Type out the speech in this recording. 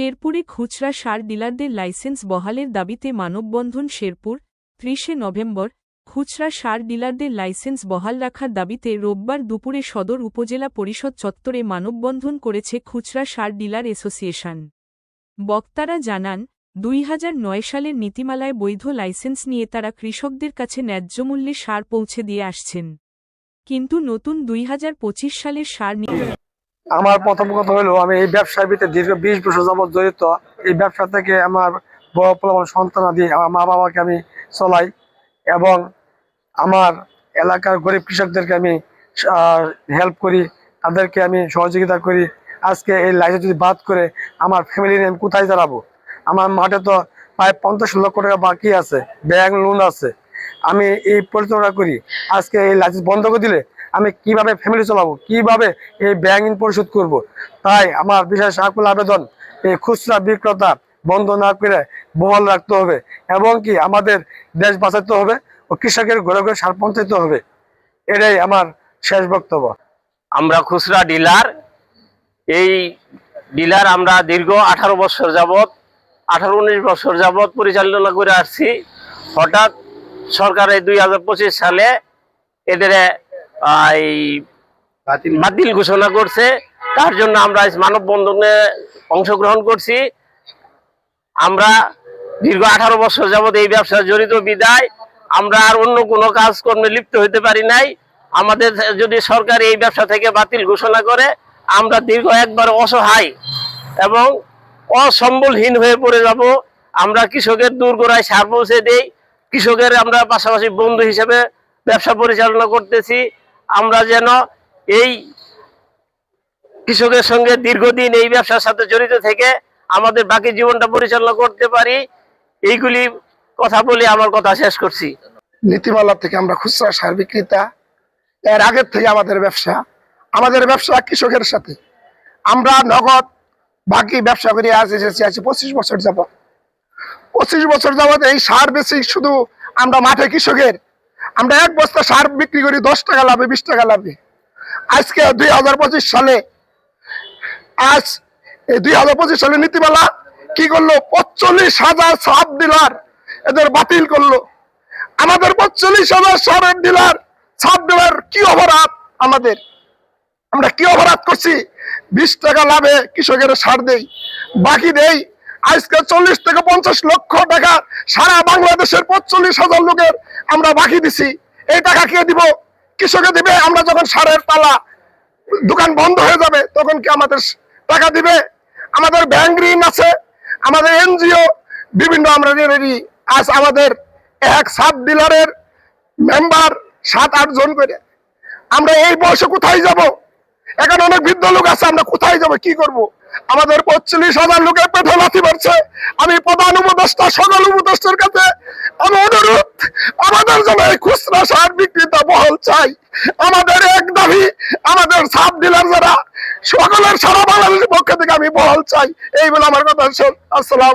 শেরপুরে খুচরা সার ডিলারদের লাইসেন্স বহালের দাবিতে মানববন্ধন শেরপুর ৩০ নভেম্বর খুচরা সার ডিলারদের লাইসেন্স বহাল রাখার দাবিতে রোববার দুপুরে সদর উপজেলা পরিষদ চত্বরে মানববন্ধন করেছে খুচরা সার ডিলার অ্যাসোসিয়েশন। বক্তারা জানান, ২০০৯ সালের নীতিমালায় বৈধ লাইসেন্স নিয়ে তারা কৃষকদের কাছে ন্যায্যমূল্যে সার পৌঁছে দিয়ে আসছেন, কিন্তু নতুন ২০২৫ সালের সার আমার প্রথম কথা হলো, আমি এই ব্যবসার ভিতরে দীর্ঘ ২০ বছর যাবৎ জড়িত। এই ব্যবসা থেকে আমার বড় সন্তানাদি আমার মা বাবাকে আমি চলাই এবং আমার এলাকার গরিব কৃষকদেরকে আমি হেল্প করি, তাদেরকে আমি সহযোগিতা করি। আজকে এই লাইসেন্স যদি বাদ করে আমার ফ্যামিলি নিয়ে আমি কোথায় দাঁড়াবো? আমার মাঠে তো প্রায় ৫০ লক্ষ টাকা বাকি আছে, ব্যাংক লোন আছে। আমি এই পরিচালনা করি, আজকে এই লাইসেন্স বন্ধ করে দিলে আমি কিভাবে ফ্যামিলি চালাবো, কিভাবে এই ব্যাংক ঋণ পরিশোধ করব? তাই আমার বিশেষ আকুল আবেদন, এই খুচরা বিক্রেতা বন্ধ না করে বহাল রাখতে হবে এবং কি আমাদের দেশ বাঁচাতে হবে ও কৃষকের ঘরে ঘরে সার পৌঁছাতে হবে। এটাই আমার শেষ বক্তব্য। আমরা খুচরা ডিলার, এই ডিলার আমরা দীর্ঘ ১৮ বছর যাবৎ ১৮-১৯ বছর যাবৎ পরিচালনা করে আসছি। হঠাৎ সরকার এই ২০২৫ সালে এদের বাতিল ঘোষণা করছে। তার জন্য আমরা মানববন্ধনে অংশগ্রহণ করছি। আমরা দীর্ঘ ১৮ বছর যাবৎ এই ব্যবসায় জড়িত বিদায় আমরা আর অন্য কোনো কাজকর্মে লিপ্ত হতে পারি নাই। আমাদের যদি সরকার এই ব্যবসা থেকে বাতিল ঘোষণা করে, আমরা দীর্ঘ একবার অসহায় এবং অসম্বলহীন হয়ে পড়ে যাব। আমরা কৃষকের দোরগোড়ায় সার পৌঁছে দেই, কৃষকের আমরা পাশাপাশি বন্ধু হিসেবে ব্যবসা পরিচালনা করতেছি। আমরা যেন এই কৃষকের সঙ্গে দীর্ঘদিন এই ব্যবসার সাথে জড়িত থেকে আমাদের বাকি জীবনটা পরিচালনা করতে পারি, এইগুলি কথা বলে আমার কথা শেষ করছি। নীতিমালা থেকে আমরা খুচরা সার বিক্রেতা, এর আগের থেকে আমাদের ব্যবসা কৃষকের সাথে। আমরা নগদ বাকি ব্যবসা করে আজ এসেছি ২৫ বছর যাবৎ। ২৫ বছর যাবৎ এই সার বেশি শুধু আমরা মাঠে কৃষকের, আমরা এক বস্তা সার বিক্রি করি ১০ টাকা লাভে, ২০ টাকা লাভে। আজকে ২০২৫ সালে এই ২০২৫ সালে নীতিমালা কি করলো? ৪৫,০০০ সার ডিলার এদের বাতিল করলো। আমাদের ৪৫,০০০ সারের ডিলার, সার ডিলার কি অপরাধ? আমরা কি অপরাধ করছি? ২০ টাকা লাভে কৃষকের সার দেই, বাকি দেই আজকে ৪০ থেকে ৫০ লক্ষ টাকা সারা বাংলাদেশের ৪৫,০০০ লোকের আমরা বাকি দিছি। এই টাকা কে দিব? কৃষকে দিবে। আমরা যখন সারের তালা দোকান বন্ধ হয়ে যাবে তখন কি আমাদের টাকা দিবে? আমাদের ব্যাংক ঋণ আছে, আমাদের এনজিও বিভিন্ন আমরা আজ আমাদের এক সাব ডিলারের মেম্বার ৭-৮ জন করে। আমরা এই বয়সে কোথায় যাব? এখানে অনেক বৃদ্ধ লোক আছে, আমরা কোথায় যাব, কি করব? আমাদের ৪৫,০০০ লোকের পেটে লাথি মারছে। আমি প্রধান উপদেষ্টা, সকল উপদেষ্টার কাছে আমি অনুরোধ, আমাদের জন্য এই খুচরা সার বিক্রেতা বহাল চাই। আমাদের এক দাবি, আমাদের সাব ডিলার যারা সকলের সারা বাংলাদেশের পক্ষ থেকে আমি বহাল চাই। এই বলে আমার কথা। আসসালাম।